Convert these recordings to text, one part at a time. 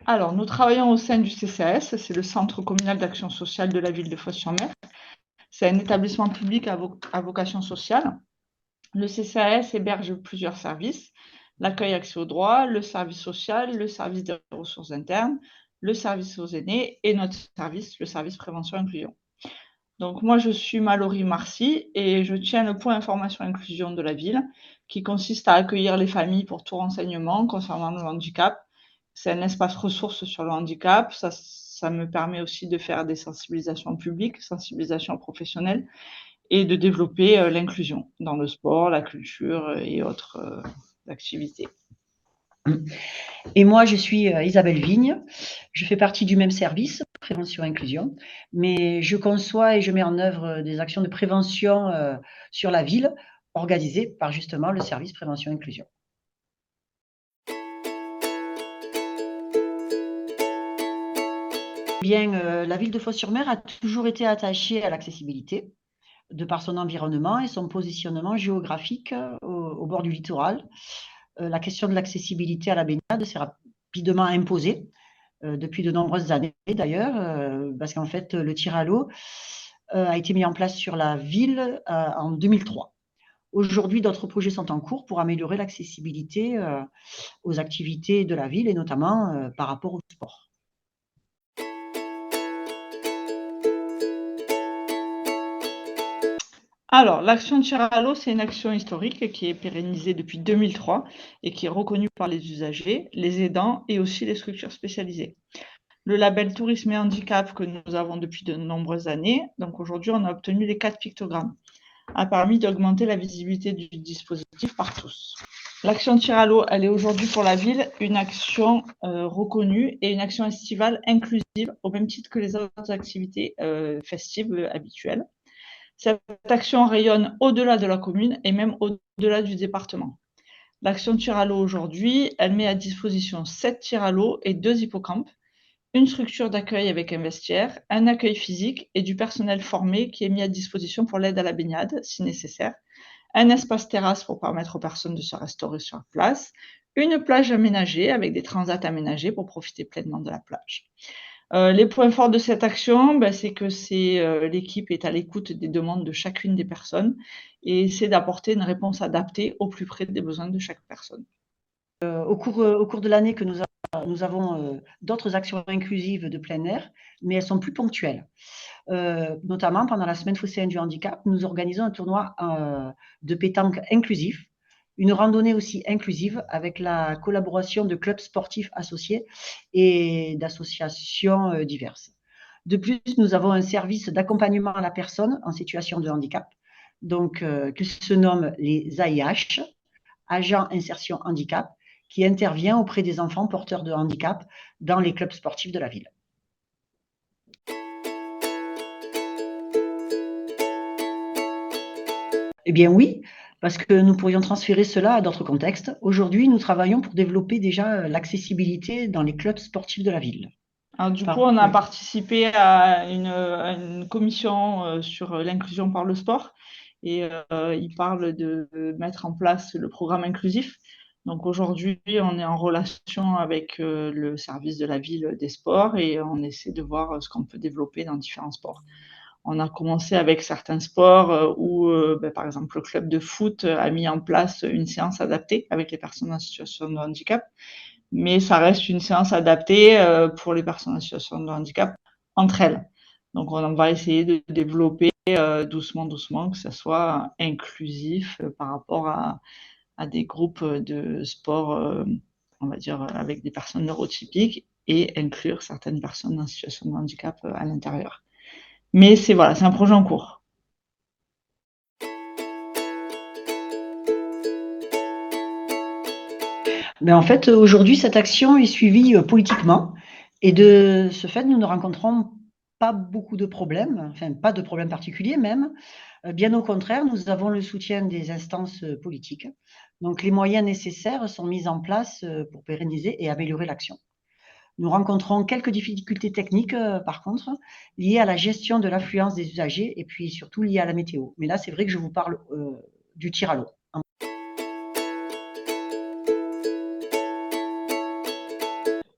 Alors, nous travaillons au sein du CCAS, c'est le Centre communal d'action sociale de la ville de Fos-sur-Mer. C'est un établissement public à vocation sociale. Le CCAS héberge plusieurs services, l'accueil accès aux droits, le service social, le service des ressources internes, le service aux aînés et notre service, le service prévention et inclusion. Donc moi, je suis Mallory Marcy et je tiens le point information inclusion de la ville qui consiste à accueillir les familles pour tout renseignement concernant le handicap. C'est un espace ressources sur le handicap. Ça me permet aussi de faire des sensibilisations publiques, sensibilisations professionnelles et de développer l'inclusion dans le sport, la culture et autres activités. Et moi, je suis Isabelle Vigne. Je fais partie du même service, prévention et inclusion, mais je conçois et je mets en œuvre des actions de prévention sur la ville, organisées par justement le service prévention et inclusion. Bien, la ville de Fos-sur-Mer a toujours été attachée à l'accessibilité, de par son environnement et son positionnement géographique au bord du littoral. La question de l'accessibilité à la baignade s'est rapidement imposée depuis de nombreuses années d'ailleurs, parce qu'en fait, le tir à l'eau a été mis en place sur la ville en 2003. Aujourd'hui, d'autres projets sont en cours pour améliorer l'accessibilité aux activités de la ville et notamment par rapport au sport. Alors, l'action tir à l'eau, c'est une action historique qui est pérennisée depuis 2003 et qui est reconnue par les usagers, les aidants et aussi les structures spécialisées. Le label tourisme et handicap que nous avons depuis de nombreuses années, donc aujourd'hui on a obtenu les 4 pictogrammes, a permis d'augmenter la visibilité du dispositif par tous. L'action tir à l'eau, elle est aujourd'hui pour la ville une action reconnue et une action estivale inclusive au même titre que les autres activités festives habituelles. Cette action rayonne au-delà de la commune et même au-delà du département. L'action tir à l'eau aujourd'hui, elle met à disposition 7 tirs à l'eau et 2 hippocampes, une structure d'accueil avec un vestiaire, un accueil physique et du personnel formé qui est mis à disposition pour l'aide à la baignade, si nécessaire, un espace terrasse pour permettre aux personnes de se restaurer sur place, une plage aménagée avec des transats aménagés pour profiter pleinement de la plage. Les points forts de cette action, c'est que l'équipe est à l'écoute des demandes de chacune des personnes et essaie d'apporter une réponse adaptée au plus près des besoins de chaque personne. Au cours de l'année que nous avons d'autres actions inclusives de plein air, mais elles sont plus ponctuelles. Notamment pendant la semaine phocéenne du handicap, nous organisons un tournoi de pétanque inclusif, une randonnée aussi inclusive avec la collaboration de clubs sportifs associés et d'associations diverses. De plus, nous avons un service d'accompagnement à la personne en situation de handicap, donc qui se nomme les AIH, Agents Insertion Handicap, qui intervient auprès des enfants porteurs de handicap dans les clubs sportifs de la ville. Eh bien oui, parce que nous pourrions transférer cela à d'autres contextes. Aujourd'hui, nous travaillons pour développer déjà l'accessibilité dans les clubs sportifs de la ville. Alors, du coup, on a participé à une commission sur l'inclusion par le sport et il parle de mettre en place le programme inclusif. Donc aujourd'hui, on est en relation avec le service de la ville des sports et on essaie de voir ce qu'on peut développer dans différents sports. On a commencé avec certains sports où, par exemple, le club de foot a mis en place une séance adaptée avec les personnes en situation de handicap, mais ça reste une séance adaptée pour les personnes en situation de handicap entre elles. Donc, on va essayer de développer doucement, que ça soit inclusif par rapport à des groupes de sport, on va dire, avec des personnes neurotypiques et inclure certaines personnes en situation de handicap à l'intérieur. Mais c'est un projet en cours. Mais en fait, aujourd'hui, cette action est suivie politiquement et de ce fait, nous ne rencontrons pas beaucoup de problèmes, enfin pas de problèmes particuliers même. Bien au contraire, nous avons le soutien des instances politiques. Donc les moyens nécessaires sont mis en place pour pérenniser et améliorer l'action. Nous rencontrons quelques difficultés techniques, par contre, liées à la gestion de l'affluence des usagers et puis surtout liées à la météo. Mais là, c'est vrai que je vous parle du tir à l'eau.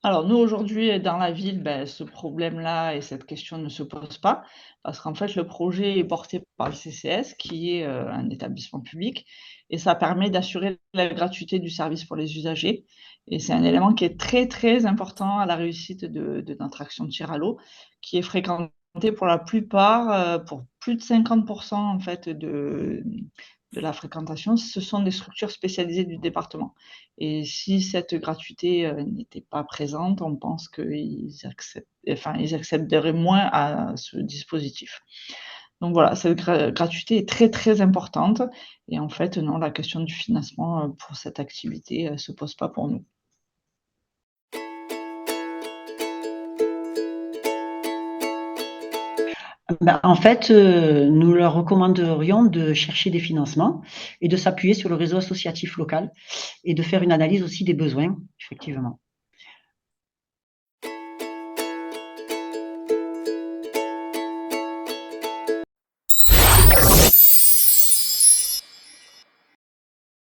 Alors, Alors nous, aujourd'hui, dans la ville, ce problème-là et cette question ne se pose pas, parce qu'en fait, le projet est porté par le CCS, qui est un établissement public, et ça permet d'assurer la gratuité du service pour les usagers. Et c'est un élément qui est très, très important à la réussite de notre action de tir à l'eau, qui est fréquentée pour la plupart, pour plus de 50% en fait de la fréquentation, ce sont des structures spécialisées du département. Et si cette gratuité n'était pas présente, on pense qu'ils accèderaient moins à ce dispositif. Donc voilà, cette gratuité est très très importante. Et en fait, non, la question du financement pour cette activité ne se pose pas pour nous. En fait, nous leur recommanderions de chercher des financements et de s'appuyer sur le réseau associatif local et de faire une analyse aussi des besoins, effectivement.